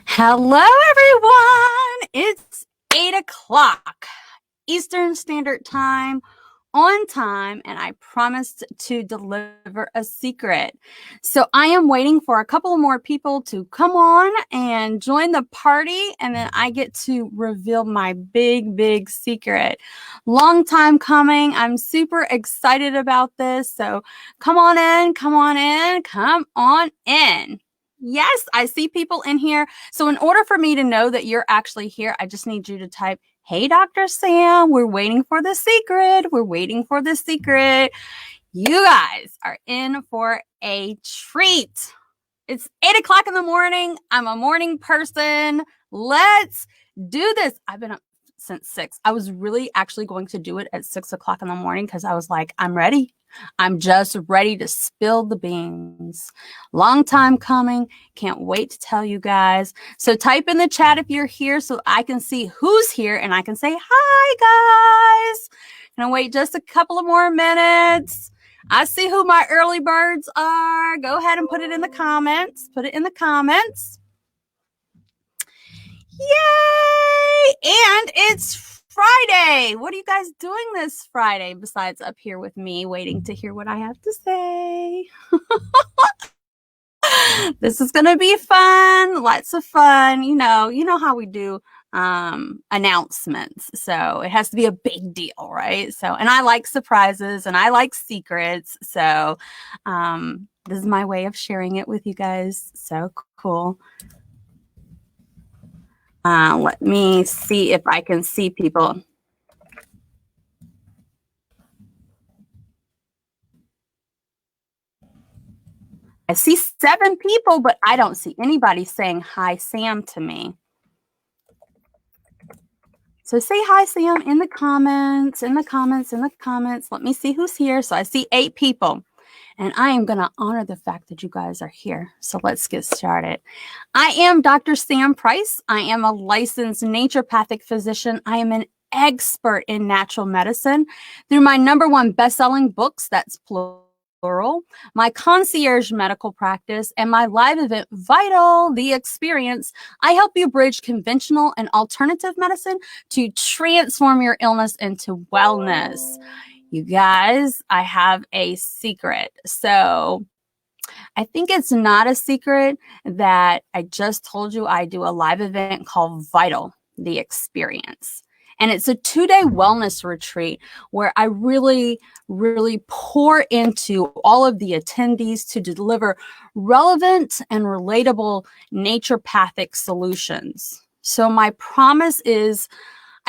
Hello, everyone. It's 8 o'clock Eastern Standard Time, on time, and I promised to deliver a secret. So I am waiting for a couple more people to come on and join the party, and then I get to reveal my big secret. Long time coming. I'm super excited about this. So come on in, come on in, come on in. Yes, I see people in here. So in order for me to know that you're actually here, I just need you to type, "Hey, Dr. Sam, we're waiting for the secret. We're waiting for the secret." You guys are in for a treat. It's 8 o'clock in the morning. I'm a morning person. Let's do this. I've been up since 6. I was really actually going to do it at 6 o'clock in the morning because I was like, I'm ready. I'm just ready to spill the beans. Long time coming. Can't wait to tell you guys. So type in the chat if you're here so I can see who's here and I can say, hi, guys. Gonna wait just a couple of more minutes. I see who my early birds are. Go ahead and put it in the comments. Put it in the comments. Yay! And it's Friday. What are you guys doing this Friday besides up here with me waiting to hear what I have to say? This is going to be fun. Lots of fun. You know how we do announcements. So it has to be a big deal, right? So, and I like surprises and I like secrets. So this is my way of sharing it with you guys. So cool. Let me see if I can see people. I see 7 people, but I don't see anybody saying hi, Sam, to me. So say hi, Sam, in the comments, in the comments. Let me see who's here. So I see 8 people. And I am going to honor the fact that you guys are here. So let's get started. I am Dr. Sam Price. I am a licensed naturopathic physician. I am an expert in natural medicine through my #1 best-selling books, that's plural, my concierge medical practice, and my live event, Vital, the Experience. I help you bridge conventional and alternative medicine to transform your illness into wellness. You guys, I have a secret. So I think it's not a secret that I just told you I do a live event called Vital, the Experience. And it's a 2-day wellness retreat where I really pour into all of the attendees to deliver relevant and relatable naturopathic solutions. So my promise is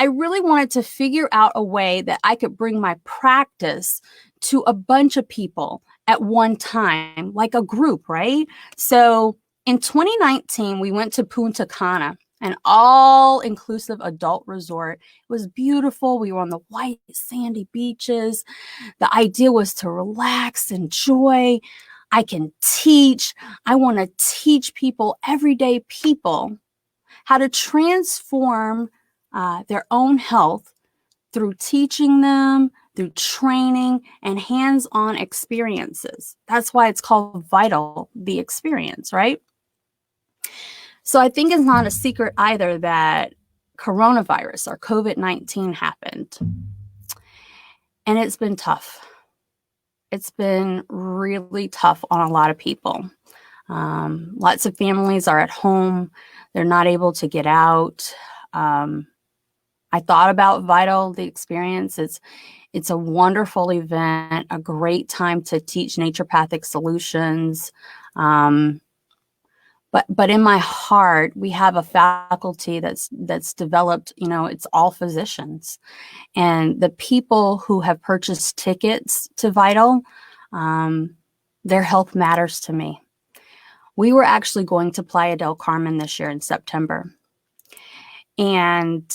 I really wanted to figure out a way that I could bring my practice to a bunch of people at one time, like a group, right? So in 2019, we went to Punta Cana, an all-inclusive adult resort. It was beautiful. We were on the white sandy beaches. The idea was to relax, enjoy. I can teach. I want to teach people, everyday people, how to transform their own health through teaching them, through training, and hands-on experiences. That's why it's called Vital, the Experience, right? So I think it's not a secret either that coronavirus or COVID-19 happened. And it's been tough. It's been really tough on a lot of people. Lots of families are at home. They're not able to get out. I thought about Vital, the Experience. It's a wonderful event, a great time to teach naturopathic solutions. But in my heart, we have a faculty that's developed, it's all physicians. And the people who have purchased tickets to Vital, their health matters to me. We were actually going to Playa del Carmen this year in September. And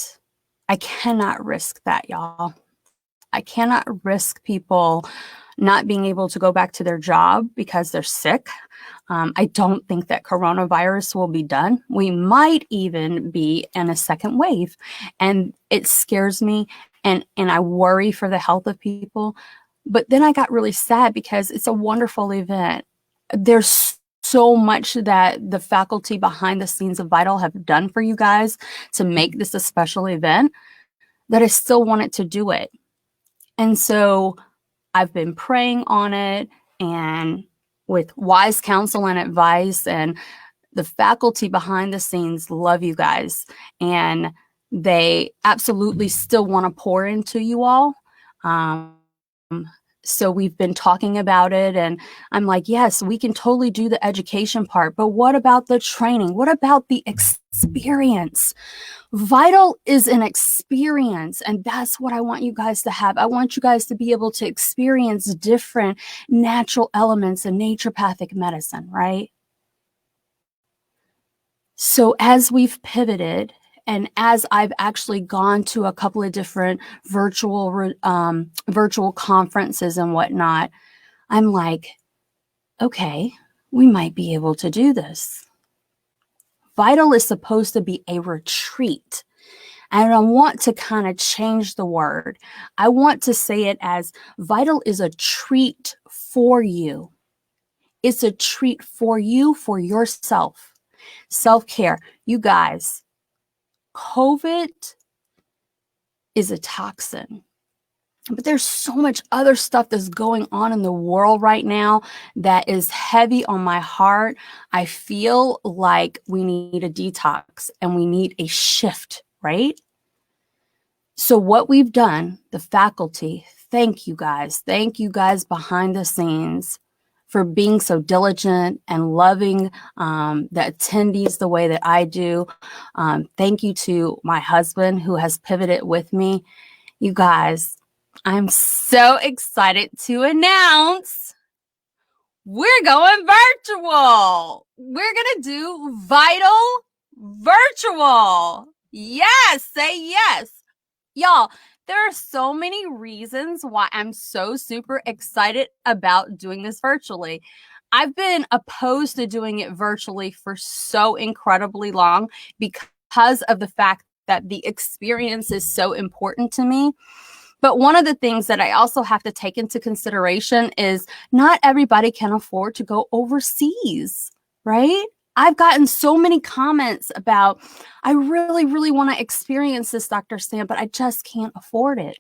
I cannot risk that, y'all. I cannot risk people not being able to go back to their job because they're sick. I don't think that coronavirus will be done. We might even be in a second wave. And it scares me and I worry for the health of people. But then I got really sad because it's a wonderful event. There's so much that the faculty behind the scenes of Vital have done for you guys to make this a special event that I still wanted to do it. And so I've been praying on it, and with wise counsel and advice, and the faculty behind the scenes love you guys, and they absolutely still want to pour into you all. So we've been talking about it, and I'm like, yes, we can totally do the education part, but what about the training? What about the experience? Vital is an experience, and that's what I want you guys to have. I want you guys to be able to experience different natural elements in naturopathic medicine, right? So as we've pivoted, and as I've actually gone to a couple of different virtual conferences and whatnot, I'm like, okay, we might be able to do this. Vital is supposed to be a retreat. And I want to kind of change the word. I want to say it as Vital is a treat for you. It's a treat for you, for yourself. Self-care. You guys, COVID is a toxin, but there's so much other stuff that's going on in the world right now that is heavy on my heart. I feel like we need a detox and we need a shift, right? So what we've done, the faculty, thank you guys behind the scenes for being so diligent and loving the attendees the way that I do. Thank you to my husband who has pivoted with me. You guys, I'm so excited to announce we're going virtual. We're going to do Vital virtual. Yes, say yes. Y'all, there are so many reasons why I'm so super excited about doing this virtually. I've been opposed to doing it virtually for so incredibly long because of the fact that the experience is so important to me. But one of the things that I also have to take into consideration is not everybody can afford to go overseas, right? I've gotten so many comments about, I really, really want to experience this, Dr. Sam, but I just can't afford it.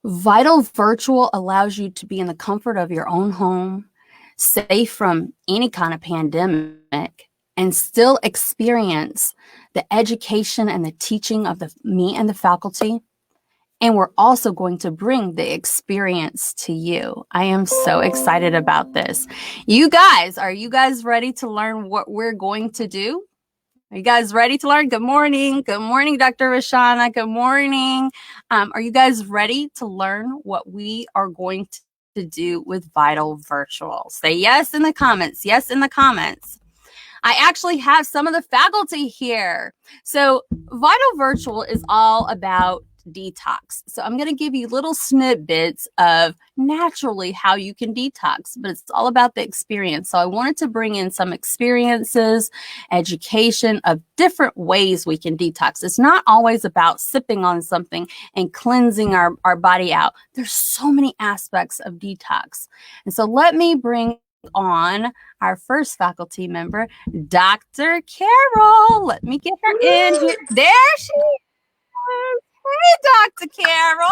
Vital Virtual allows you to be in the comfort of your own home, safe from any kind of pandemic, and still experience the education and the teaching of me and the faculty. And we're also going to bring the experience to you. I am so excited about this. You guys, are you guys ready to learn what we're going to do? Are you guys ready to learn? Good morning. Good morning, Dr. Rashana. Good morning. Are you guys ready to learn what we are going to do with Vital Virtual? Say yes in the comments. Yes in the comments. I actually have some of the faculty here. So Vital Virtual is all about detox. So I'm going to give you little snippets of naturally how you can detox, but it's all about the experience. So I wanted to bring in some experiences, education of different ways we can detox. It's not always about sipping on something and cleansing our body out. There's so many aspects of detox. And so let me bring on our first faculty member, Dr. Carol. Let me get her in here. There she is. Hey, Dr. Carol.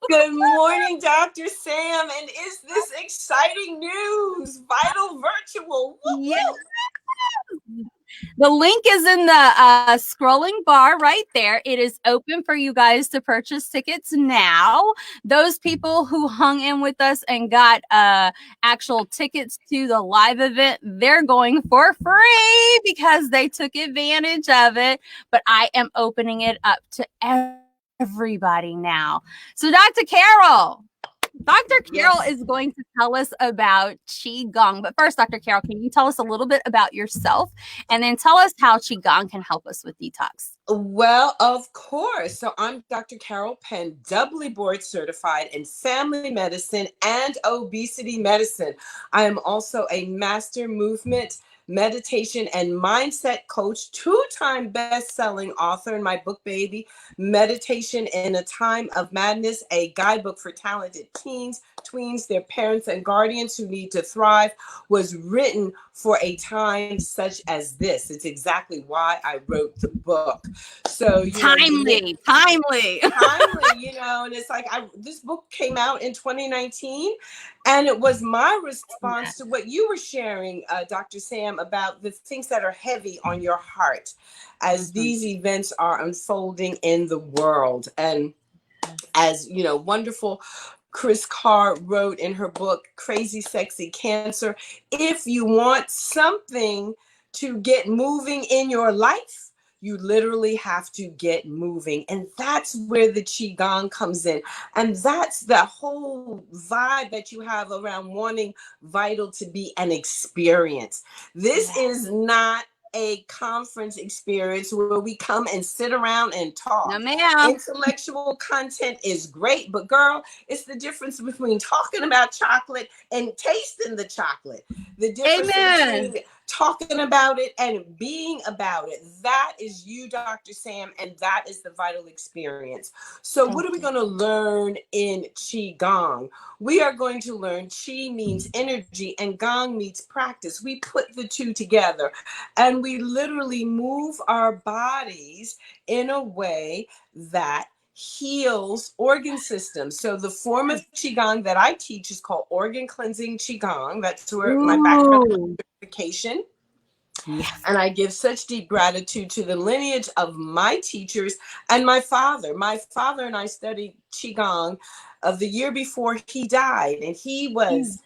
Good morning, Dr. Sam. And is this exciting news? Vital Virtual. Yes. The link is in the scrolling bar right there. It is open for you guys to purchase tickets now. Those people who hung in with us and got actual tickets to the live event, they're going for free because they took advantage of it. But I am opening it up to everybody now. So Dr. Carol is going to tell us about Qigong. But first, Dr. Carol, can you tell us a little bit about yourself and then tell us how Qigong can help us with detox? Well, of course. So I'm Dr. Carol Penn, doubly board certified in family medicine and obesity medicine. I am also a master movement meditation and mindset coach, two-time best-selling author in my book, Baby, Meditation in a Time of Madness, a guidebook for talented teens, tweens, their parents, and guardians who need to thrive, was written for a time such as this. It's exactly why I wrote the book. So, timely. Timely, and it's like this book came out in 2019, and it was my response to what you were sharing, Dr. Sam, about the things that are heavy on your heart as these events are unfolding in the world. And as wonderful Chris Carr wrote in her book, Crazy Sexy Cancer, if you want something to get moving in your life, you literally have to get moving. And that's where the Qigong comes in. And that's the whole vibe that you have around wanting Vital to be an experience. This is not a conference experience where we come and sit around and talk. No, ma'am. Intellectual content is great, but girl, it's the difference between talking about chocolate and tasting the chocolate. The difference between talking about it and being about it. That is you, Dr. Sam, and that is the Vital experience. So what are we going to learn in Qigong? We are going to learn Qi means energy and Gong means practice. We put the two together and we literally move our bodies in a way that heals organ systems. So the form of Qigong that I teach is called organ cleansing Qigong. That's where my background certification. And I give such deep gratitude to the lineage of my teachers and my father. My father and I studied Qigong of the year before he died, and he was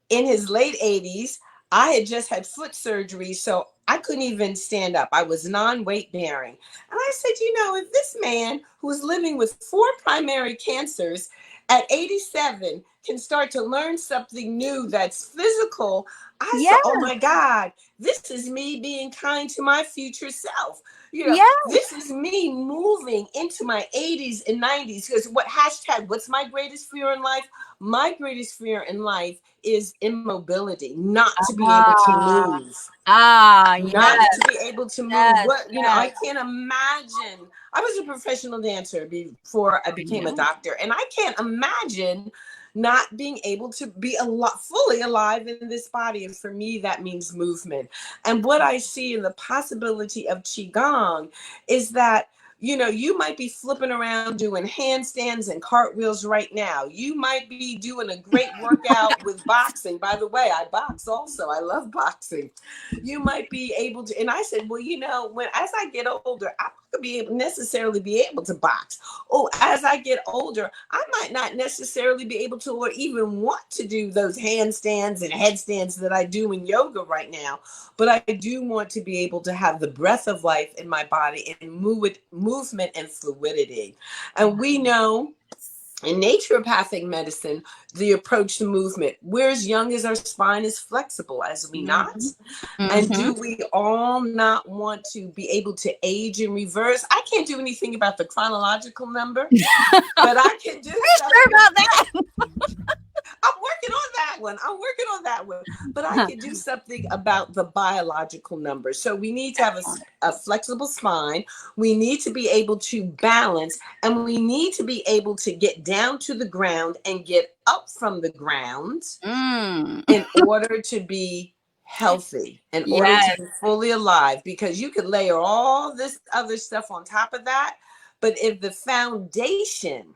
in his late 80s. I had just had foot surgery, so I couldn't even stand up. I was non-weight bearing. And I said, if this man who's living with 4 primary cancers at 87 can start to learn something new that's physical, I said, oh my God, this is me being kind to my future self. This is me moving into my 80s and 90s. Because what's my greatest fear in life? My greatest fear in life is immobility, not to be able to move. Not to be able to move. I can't imagine. I was a professional dancer before I became a doctor, and I can't imagine not being able to be fully alive in this body. And for me, that means movement. And what I see in the possibility of Qigong is that you might be flipping around doing handstands and cartwheels right now. You might be doing a great workout with boxing. By the way, I box also. I love boxing. You might be able to. And I said, well, as I get older, I'm not going to necessarily be able to box. Oh, as I get older, I might not necessarily be able to or even want to do those handstands and headstands that I do in yoga right now. But I do want to be able to have the breath of life in my body and movement and fluidity. And we know in naturopathic medicine, the approach to movement, we're as young as our spine is flexible, as we not. And do we all not want to be able to age in reverse? I can't do anything about the chronological number, but I can do sure about that. I'm working on that one. But I can do something about the biological number. So we need to have a flexible spine. We need to be able to balance, and we need to be able to get down to the ground and get up from the ground in order to be healthy, in order to be fully alive. Because you could layer all this other stuff on top of that, but if the foundation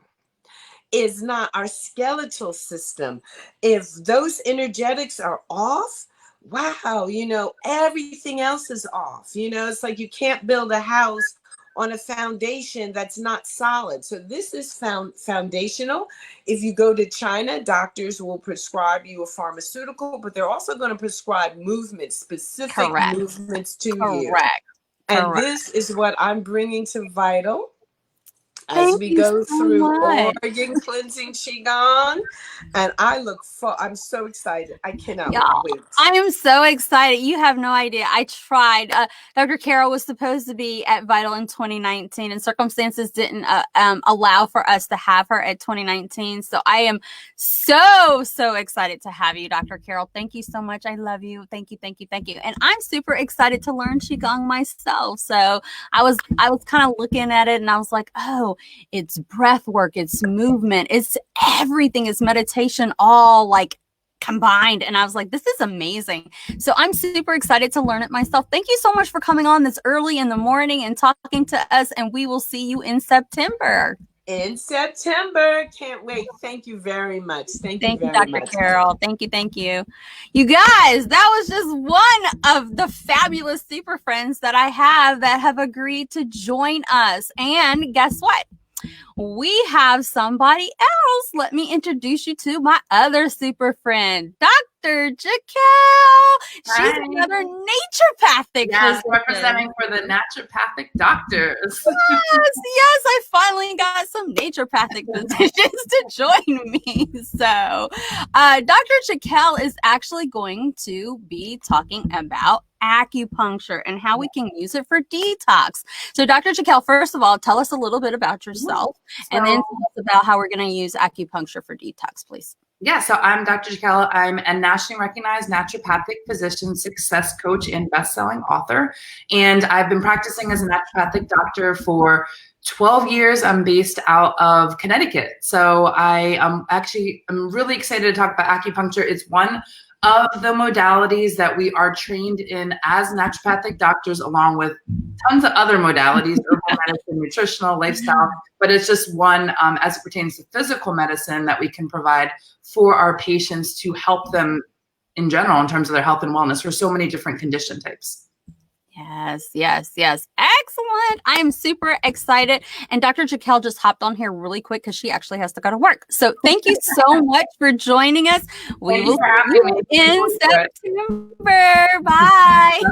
is not our skeletal system, if those energetics are off, wow, everything else is off. It's like you can't build a house on a foundation that's not solid. So this is foundational. If you go to China, doctors will prescribe you a pharmaceutical, but they're also going to prescribe movement, specific movements to you. And this is what I'm bringing to Vital. as we go so through much. organ cleansing Qigong. And I'm so excited. I cannot Y'all, wait. I am so excited. You have no idea. I tried. Dr. Carol was supposed to be at Vital in 2019, and circumstances didn't allow for us to have her at 2019. So I am so excited to have you, Dr. Carol. Thank you so much. I love you. Thank you. And I'm super excited to learn Qigong myself. So I was kind of looking at it, and I was like, oh, it's breath work, it's movement, it's everything, it's meditation, all like combined. And I was like, this is amazing. So I'm super excited to learn it myself. Thank you so much for coming on this early in the morning and talking to us. And we will see you in September. In September. Can't wait. Thank you very much. Thank you very Dr. much. Carol. Thank you. You guys, that was just one of the fabulous super friends that I have that have agreed to join us. And guess what? We have somebody else. Let me introduce you to my other super friend, Dr. Jaquel. She's another naturopathic. Yes, representing for the naturopathic doctors. Yes, I finally got some naturopathic physicians to join me. So, Dr. Jaquel is actually going to be talking about acupuncture and how we can use it for detox. So Dr. Jaquel, first of all, tell us a little bit about yourself and then tell us about how we're going to use acupuncture for detox, please. Yeah, so I'm Dr. Jaquel. I'm a nationally recognized naturopathic physician, success coach, and best-selling author. And I've been practicing as a naturopathic doctor for 12 years. I'm based out of Connecticut. So I'm really excited to talk about acupuncture. It's one of the modalities that we are trained in as naturopathic doctors, along with tons of other modalities, herbal medicine, nutritional, lifestyle, but it's just one as it pertains to physical medicine that we can provide for our patients to help them in general in terms of their health and wellness for so many different condition types. Yes. Excellent. I am super excited. And Dr. Jaquel just hopped on here really quick because she actually has to go to work. So thank you so much for joining us. We will see you in September. Bye.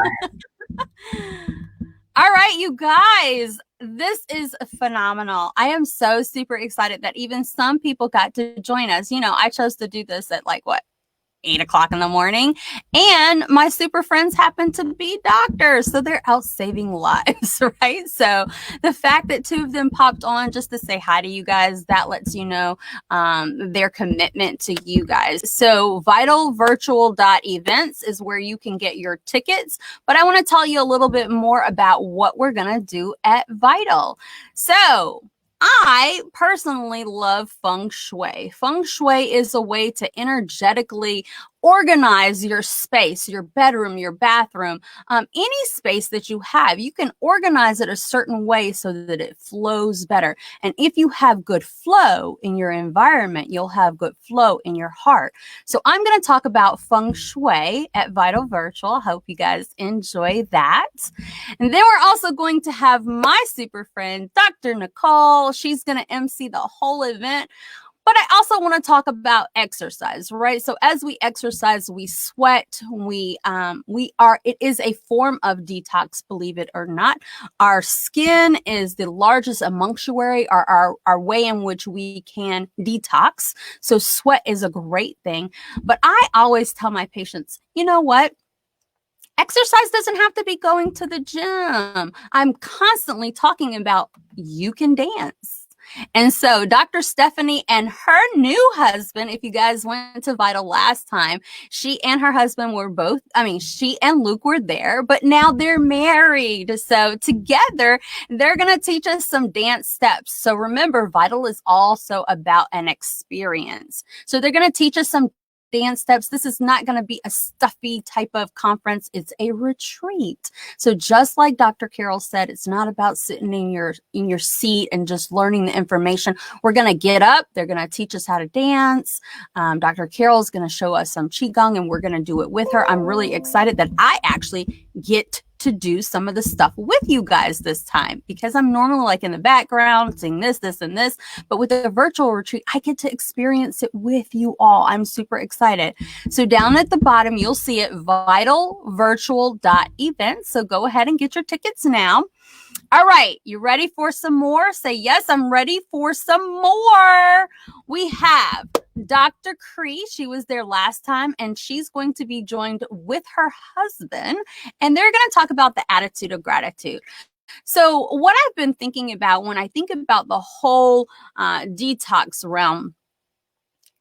All right, you guys. This is phenomenal. I am so super excited that even some people got to join us. You know, I chose to do this at 8 o'clock in the morning, and my super friends happen to be doctors, so they're out saving lives, right? So the fact that two of them popped on just to say hi to you guys, that lets you know their commitment to you guys. So vitalvirtual.events is where you can get your tickets, but I want to tell you a little bit more about what we're going to do at Vital. So I personally love feng shui. Feng shui is a way to energetically organize your space, your bedroom, your bathroom, any space that you have. You can organize it a certain way so that it flows better. And if you have good flow in your environment, you'll have good flow in your heart. So I'm going to talk about feng shui at Vital Virtual. I hope you guys enjoy that. And then we're also going to have my super friend, Dr. Nicole. She's going to MC the whole event. But I also want to talk about exercise, right? So as we exercise, we sweat, it is a form of detox, believe it or not. Our skin is the largest emunctuary, our way in which we can detox. So sweat is a great thing. But I always tell my patients, you know what? Exercise doesn't have to be going to the gym. I'm constantly talking about you can dance. And so Dr. Stephanie and her new husband, if you guys went to Vital last time, she and her husband were she and Luke were there, but now they're married. So together, they're going to teach us some dance steps. So remember, Vital is also about an experience. So they're going to teach us some dance steps. This is not going to be a stuffy type of conference. It's a retreat. So just like Dr. Carol said, it's not about sitting in your seat and just learning the information. We're going to get up. They're going to teach us how to dance. Dr. Carol is going to show us some Qigong, and we're going to do it with her. I'm really excited that I actually get to do some of the stuff with you guys this time, because I'm normally like in the background saying this, and this, but with the virtual retreat, I get to experience it with you all. I'm super excited. So down at the bottom, you'll see it, vitalvirtual.event. So go ahead and get your tickets now. All right, you ready for some more? Say, yes, I'm ready for some more. We have Dr. Cree. She was there last time, and she's going to be joined with her husband, and they're going to talk about the attitude of gratitude. So what I've been thinking about when I think about the whole detox realm,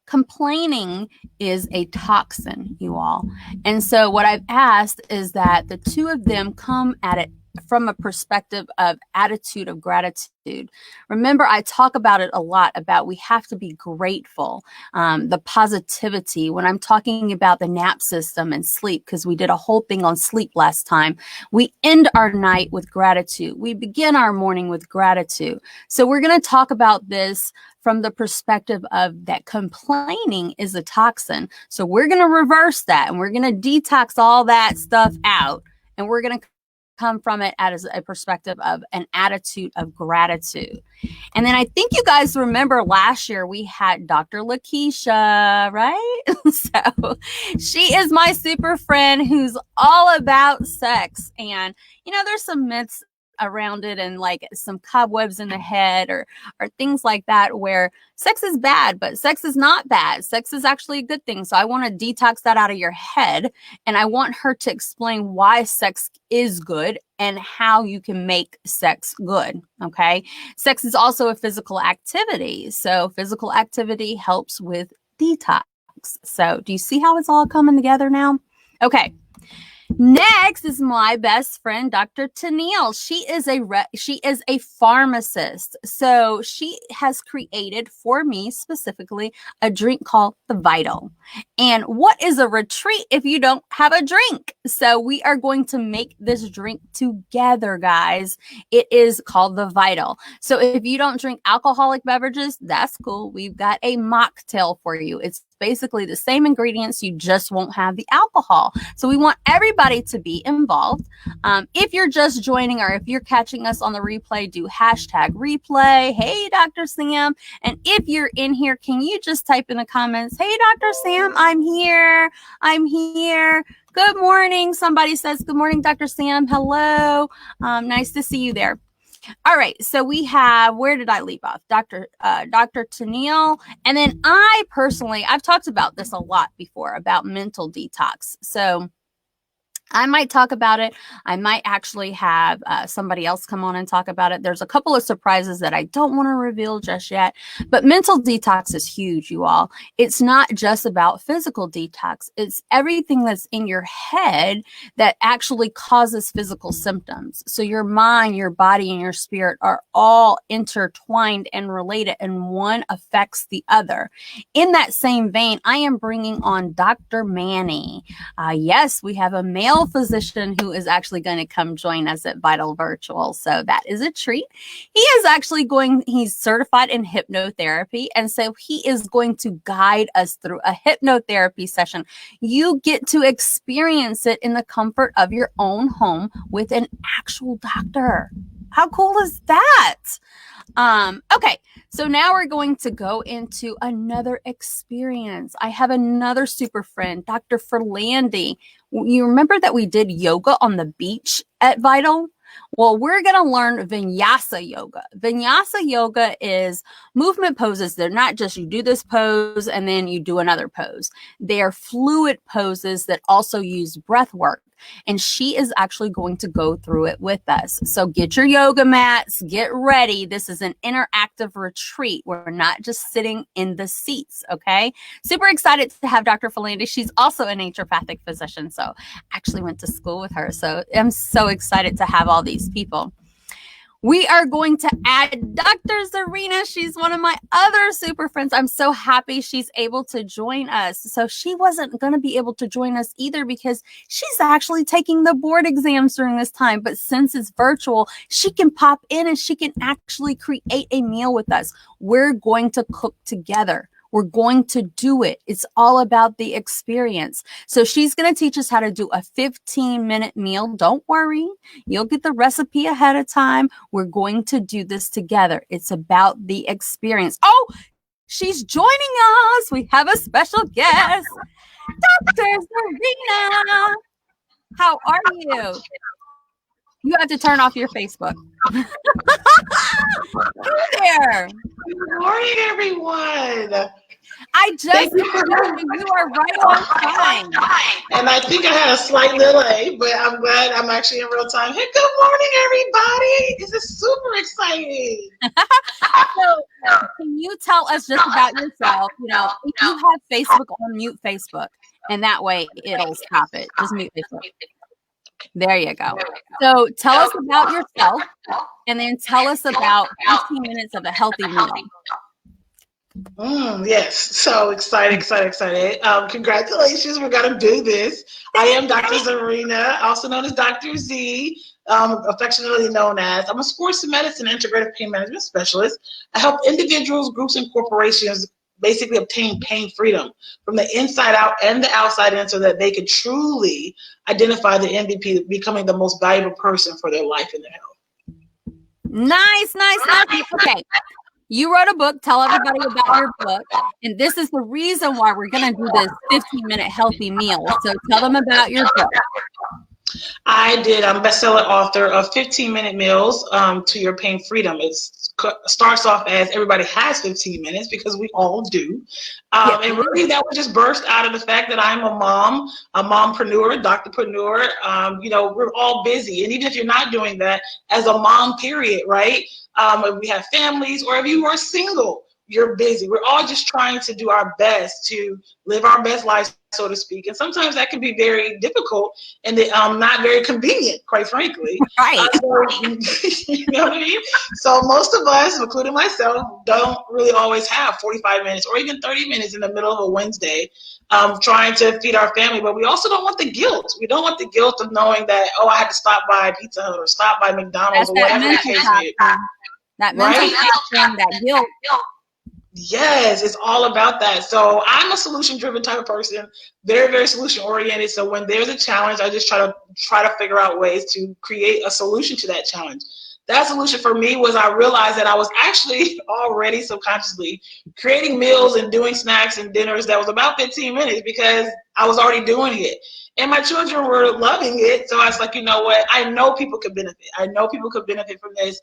complaining is a toxin, you all. And so what I've asked is that the two of them come at it from a perspective of attitude of gratitude. Remember, I talk about it a lot about we have to be grateful, the positivity. When I'm talking about the nap system and sleep, because we did a whole thing on sleep last time, we end our night with gratitude. We begin our morning with gratitude. So we're going to talk about this from the perspective of that complaining is a toxin. So we're going to reverse that, and we're going to detox all that stuff out, and we're going to come from it as a perspective of an attitude of gratitude. And then I think you guys remember last year we had Dr. Lakeisha, right? So she is my super friend who's all about sex. And, you know, there's some myths around it and like some cobwebs in the head or things like that, where sex is bad, but sex is not bad. Sex is actually a good thing. So I want to detox that out of your head. And I want her to explain why sex is good and how you can make sex good. Okay. Sex is also a physical activity. So physical activity helps with detox. So do you see how it's all coming together now? Okay. Next is my best friend, Dr. Tennille. She is a pharmacist. So she has created for me specifically a drink called the Vital. And what is a retreat if you don't have a drink? So we are going to make this drink together, guys. It is called the Vital. So if you don't drink alcoholic beverages, that's cool. We've got a mocktail for you. It's basically the same ingredients, you just won't have the alcohol. So we want everybody to be involved. If you're just joining or if you're catching us on the replay, do hashtag replay. Hey, Dr. Sam. And if you're in here, can you just type in the comments, hey, Dr. Sam, I'm here. I'm here. Good morning. Somebody says, good morning, Dr. Sam. Hello. Nice to see you there. All right, so we have, where did I leave off? Dr. Tennille. And then I personally, I've talked about this a lot before, about mental detox. So I might talk about it. I might actually have somebody else come on and talk about it. There's a couple of surprises that I don't want to reveal just yet, but mental detox is huge, you all. It's not just about physical detox. It's everything that's in your head that actually causes physical symptoms. So your mind, your body, and your spirit are all intertwined and related, and one affects the other. In that same vein, I am bringing on Dr. Manny. Yes, we have a male physician who is actually going to come join us at Vital Virtual. So that is a treat. He is actually he's certified in hypnotherapy. And so he is going to guide us through a hypnotherapy session. You get to experience it in the comfort of your own home with an actual doctor. How cool is that? Okay, so now we're going to go into another experience. I have another super friend, Dr. Ferlandi. You remember that we did yoga on the beach at Vital? Well, we're going to learn Vinyasa yoga. Vinyasa yoga is movement poses. They're not just you do this pose and then you do another pose. They are fluid poses that also use breath work. And she is actually going to go through it with us. So get your yoga mats, get ready. This is an interactive retreat. We're not just sitting in the seats, okay? Super excited to have Dr. Ferlandi. She's also a naturopathic physician, so actually went to school with her. So I'm so excited to have all these people. We are going to add Dr. Zarina. She's one of my other super friends. I'm so happy she's able to join us. So she wasn't going to be able to join us either because she's actually taking the board exams during this time. But since it's virtual, she can pop in and she can actually create a meal with us. We're going to cook together. We're going to do it. It's all about the experience. So she's going to teach us how to do a 15-minute meal. Don't worry. You'll get the recipe ahead of time. We're going to do this together. It's about the experience. Oh, she's joining us. We have a special guest, Dr. Serena. How are you? You have to turn off your Facebook. Hey there. Good morning, everyone. I just you are right on time. And I think I had a slight delay, but I'm glad I'm actually in real time. Hey, good morning, everybody. This is super exciting. So, can you tell us just about yourself? You know, if you have Facebook, on mute Facebook, and that way it'll stop it. Just mute Facebook. There you go. So tell us about yourself, and then tell us about 15 minutes of a healthy meal. Yes, so excited. Congratulations, we're going to do this. I am Dr. Serena, also known as Dr. Z, affectionately known as. I'm a sports medicine integrative pain management specialist. I help individuals, groups, and corporations basically obtain pain freedom from the inside out and the outside in so that they can truly identify the MVP, becoming the most valuable person for their life and their health. Nice. Okay. You wrote a book. Tell everybody about your book. And this is the reason why we're going to do this 15-minute healthy meal. So tell them about your book. I'm a bestseller author of 15-minute meals to your pain freedom. It starts off as everybody has 15 minutes because we all do. And really that was just burst out of the fact that I'm a mom, a mompreneur, doctorpreneur. We're all busy. And even if you're not doing that as a mom, period, right? If we have families or if you are single, you're busy. We're all just trying to do our best to live our best lives, so to speak. And sometimes that can be very difficult and not very convenient, quite frankly. Right. You know what I mean? So most of us, including myself, don't really always have 45 minutes or even 30 minutes in the middle of a Wednesday trying to feed our family. But we also don't want the guilt. We don't want the guilt of knowing that, I had to stop by Pizza Hut or stop by McDonald's or whatever the case may be. That mental factor, that guilt. Yes, it's all about that. So I'm a solution-driven type of person, very, very solution-oriented. So when there's a challenge, I just try to figure out ways to create a solution to that challenge. That solution for me was I realized that I was actually already subconsciously creating meals and doing snacks and dinners that was about 15 minutes because I was already doing it. And my children were loving it. So I was like, you know what? I know people could benefit. I know people could benefit from this.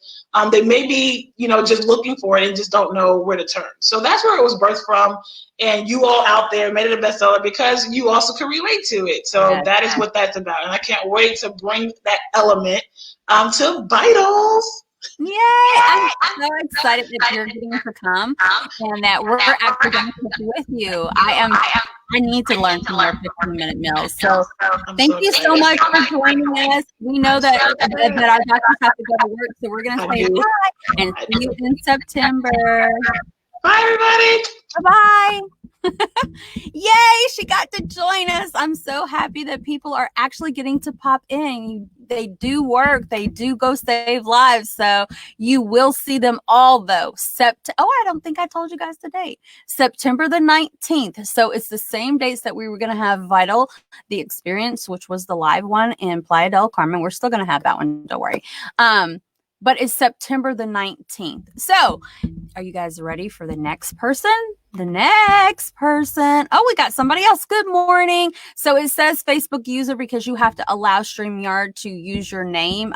They may be, just looking for it and just don't know where to turn. So that's where it was birthed from. And you all out there made it a bestseller because you also can relate to it. So that is what that's about. And I can't wait to bring that element to Vitals. Yay! I'm so excited that you're getting to come and that we're actually going to cook with you. I need to learn some more 15-minute meals. So thank you so much for joining us. We know that our doctors have to go to work, so we're going to say bye and see you in September. Bye, everybody. Bye-bye. Yay, she got to join us. I'm so happy that people are actually getting to pop in. They do work. They do go save lives. So you will see them all, though. I don't think I told you guys the date. September the 19th. So it's the same dates that we were going to have Vital, the Experience, which was the live one in Playa del Carmen. We're still going to have that one. Don't worry. But it's September the 19th. So are you guys ready for the next person? The next person. Oh, we got somebody else. Good morning. So it says Facebook user because you have to allow StreamYard to use your name.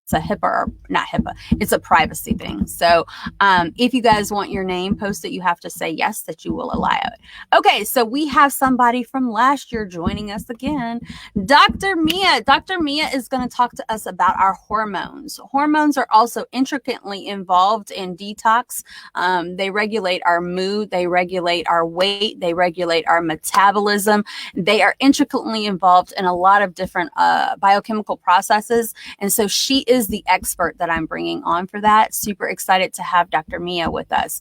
It's a HIPAA, or not HIPAA. It's a privacy thing. So if you guys want your name posted, you have to say yes, that you will allow it. Okay, so we have somebody from last year joining us again. Dr. Mia. Dr. Mia is going to talk to us about our hormones. Hormones are also intricately involved in detox. They regulate our mood. They regulate our weight. They regulate our metabolism. They are intricately involved in a lot of different biochemical processes. And so she is the expert that I'm bringing on for that. Super excited to have Dr. Mia with us.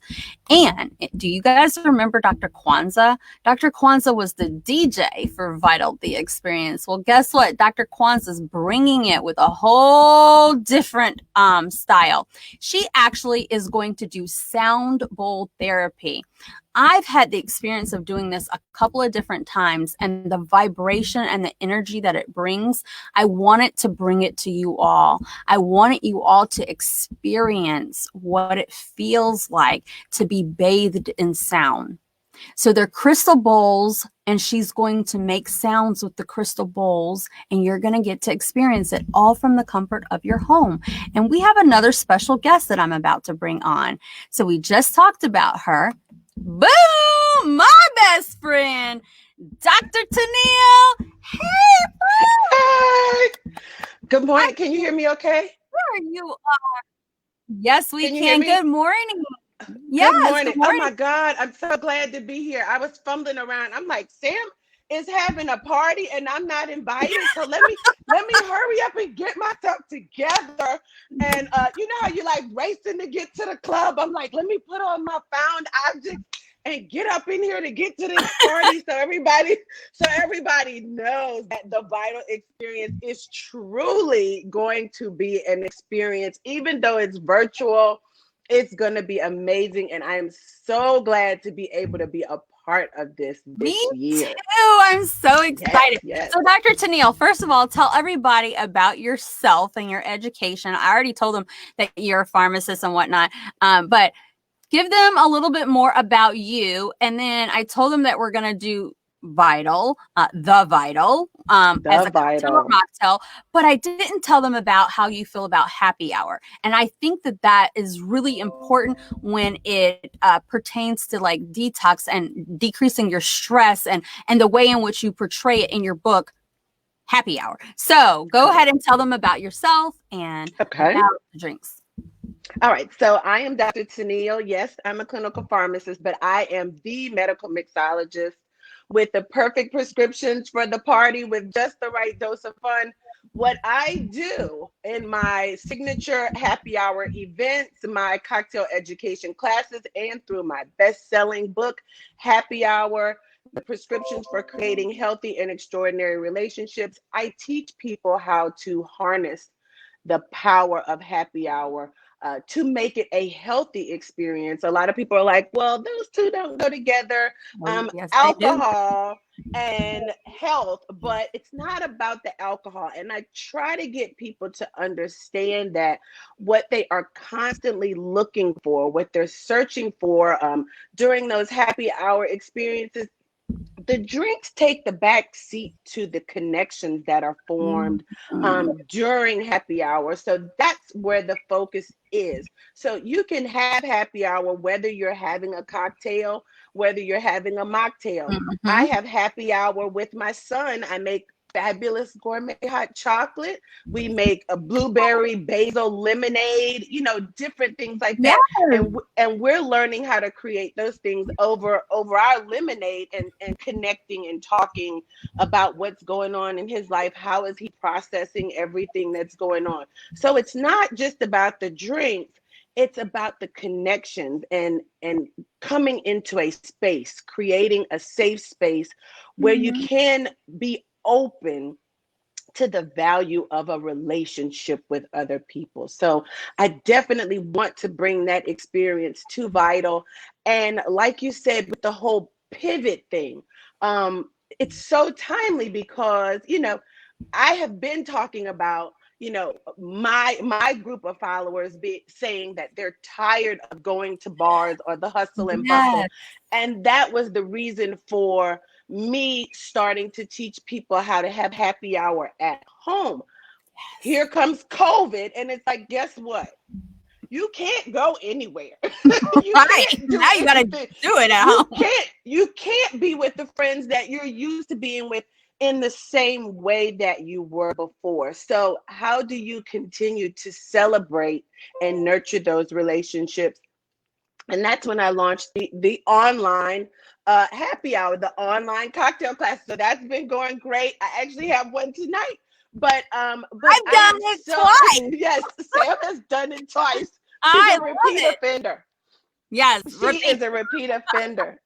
And do you guys remember Dr. Kwanzaa? Dr. Kwanzaa was the DJ for Vital, the Experience. Well, guess what? Dr. Kwanzaa is bringing it with a whole different style. She actually is going to do sound bowl therapy. I've had the experience of doing this a couple of different times, and the vibration and the energy that it brings, I wanted to bring it to you all. I wanted you all to experience what it feels like to be bathed in sound. So they're crystal bowls, and she's going to make sounds with the crystal bowls, and you're going to get to experience it all from the comfort of your home. And we have another special guest that I'm about to bring on. So we just talked about her. Boom! My best friend, Dr. Tennille. Hey, Boo! Hi. Good morning. Can you hear me okay? There you are. Yes, we Can you hear can. me? Good morning. Yes, Good morning. good morning. Oh my God. I'm so glad to be here. I was fumbling around. I'm like, Sam is having a party and I'm not invited. So let me hurry up and get myself together. And you know how you like racing to get to the club? I'm like, let me put on my found objects and get up in here to get to this party so everybody knows that the Vital Experience is truly going to be an experience. Even though it's virtual, it's going to be amazing, and I am so glad to be able to be a part of this year. Too. I'm so excited. Yes. So, Dr. Tennille, first of all, tell everybody about yourself and your education. I already told them that you're a pharmacist and whatnot, but give them a little bit more about you. And then I told them that we're going to do Vital, the Vital, as a mocktail, but I didn't tell them about how you feel about happy hour. And I think that that is really important when it pertains to like detox and decreasing your stress and the way in which you portray it in your book, Happy Hour. So go ahead and tell them about yourself and about the drinks. All right. So I am Dr. Tennille. Yes, I'm a clinical pharmacist, but I am the medical mixologist with the perfect prescriptions for the party with just the right dose of fun. What I do in my signature happy hour events, my cocktail education classes, and through my best-selling book, Happy Hour, the prescriptions for creating healthy and extraordinary relationships, I teach people how to harness the power of happy hour to make it a healthy experience. A lot of people are like, well, those two don't go together, Yes, alcohol and health, but it's not about the alcohol. And I try to get people to understand that what they are constantly looking for, what they're searching for during those happy hour experiences, the drinks take the back seat to the connections that are formed during happy hour. So that's where the focus is. So you can have happy hour whether you're having a cocktail, whether you're having a mocktail. I have happy hour with my son. I make fabulous gourmet hot chocolate. We make a blueberry basil lemonade, you know, different things like that. Yes. And we're learning how to create those things over our lemonade and connecting and talking about what's going on in his life. How is he processing everything that's going on? So it's not just about the drinks. It's about the connections and coming into a space, creating a safe space where you can be open to the value of a relationship with other people. So I definitely want to bring that experience to Vital. And like you said, with the whole pivot thing, it's so timely because, you know, I have been talking about, you know, my group of followers saying that they're tired of going to bars or the hustle and bustle. And that was the reason for me starting to teach people how to have happy hour at home. Here comes COVID, and it's like, guess what? You can't go anywhere. You got to do it at home. You can't be with the friends that you're used to being with in the same way that you were before. So how do you continue to celebrate and nurture those relationships? And that's when I launched the online happy hour, the online cocktail class. So that's been going great. I actually have one tonight. But I've done it twice. Yes, Sam has done it twice. She's a repeat offender. Yes, she is a repeat offender.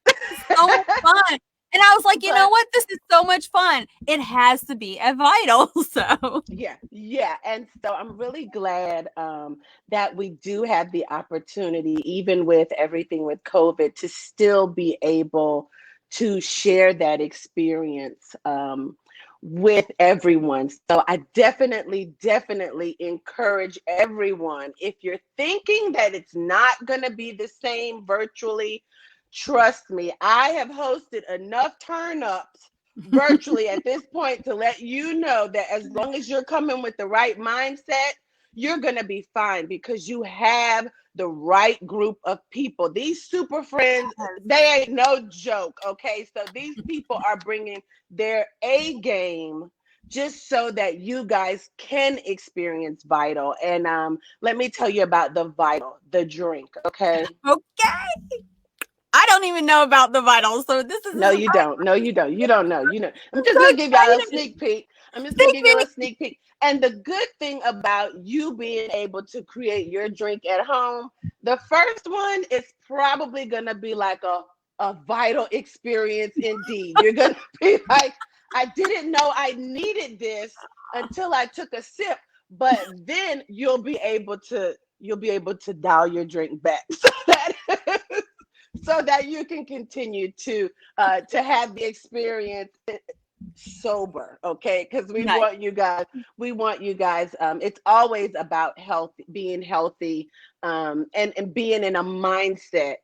So fun. And I was like, you know what? This is so much fun. It has to be at Vital. So Yeah. And so I'm really glad that we do have the opportunity, even with everything with COVID, to still be able to share that experience with everyone. So I definitely encourage everyone, if you're thinking that it's not going to be the same virtually, trust me, I have hosted enough turn-ups virtually at this point to let you know that as long as you're coming with the right mindset, you're going to be fine, because you have the right group of people. These super friends, they ain't no joke, okay? So these people are bringing their A game just so that you guys can experience Vital. And let me tell you about the Vital, the drink, okay? okay. I don't even know about the Vital, so this is No, you don't. No, you don't. You don't know. You know. I'm just gonna give y'all a sneak peek. And the good thing about you being able to create your drink at home, the first one is probably gonna be like a Vital experience indeed. You're gonna be like, I didn't know I needed this until I took a sip, but then you'll be able to dial your drink back so that you can continue to have the experience sober, okay? Because we want you guys. It's always about being healthy, and being in a mindset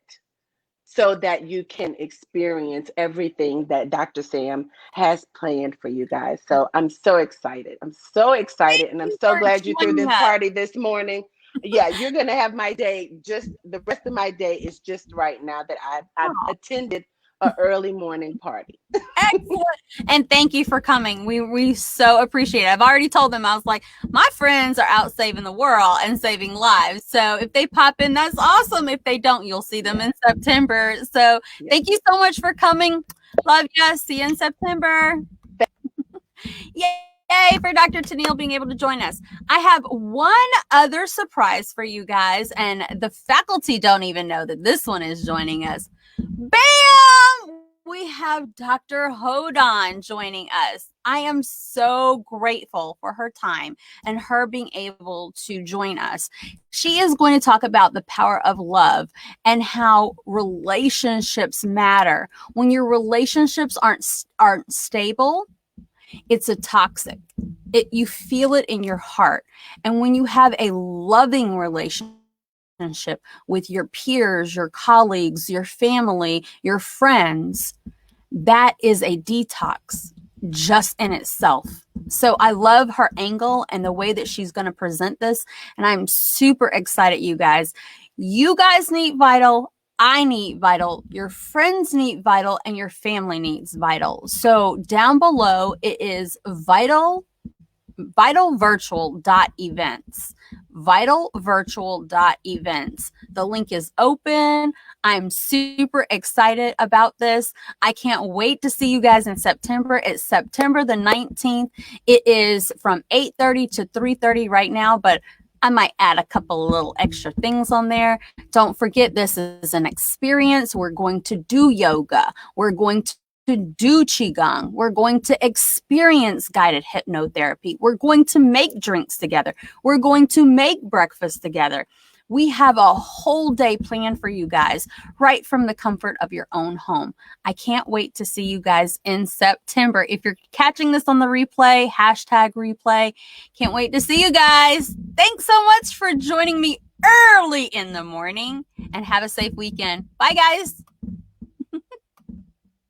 so that you can experience everything that Dr. Sam has planned for you guys. So I'm so excited. And I'm so glad you threw this party this morning. Yeah, you're going to have my day. Just the rest of my day is just right now that I've attended an early morning party. Excellent. And thank you for coming. We so appreciate it. I've already told them, I was like, my friends are out saving the world and saving lives. So if they pop in, that's awesome. If they don't, you'll see them in September. So thank you so much for coming. Love you. See you in September. Yay for Dr. Tennille being able to join us. I have one other surprise for you guys, and the faculty don't even know that this one is joining us. Bam! We have Dr. Hodon joining us. I am so grateful for her time and her being able to join us. She is going to talk about the power of love and how relationships matter. When your relationships aren't stable, it's a toxic. You feel it in your heart. And when you have a loving relationship with your peers, your colleagues, your family, your friends, that is a detox just in itself. So I love her angle and the way that she's going to present this. And I'm super excited, you guys. You guys need Vital. I need Vital. Your friends need Vital, and your family needs Vital. So down below, it is vitalvirtual.events. vitalvirtual.events. The link is open. I'm super excited about this. I can't wait to see you guys in September. It's September the 19th. It is from 8:30 to 3:30 right now, but I might add a couple little extra things on there. Don't forget, this is an experience. We're going to do yoga. We're going to do Qigong. We're going to experience guided hypnotherapy. We're going to make drinks together. We're going to make breakfast together. We have a whole day planned for you guys right from the comfort of your own home. I can't wait to see you guys in September. If you're catching this on the replay, #replay. Can't wait to see you guys. Thanks so much for joining me early in the morning, and have a safe weekend. Bye, guys.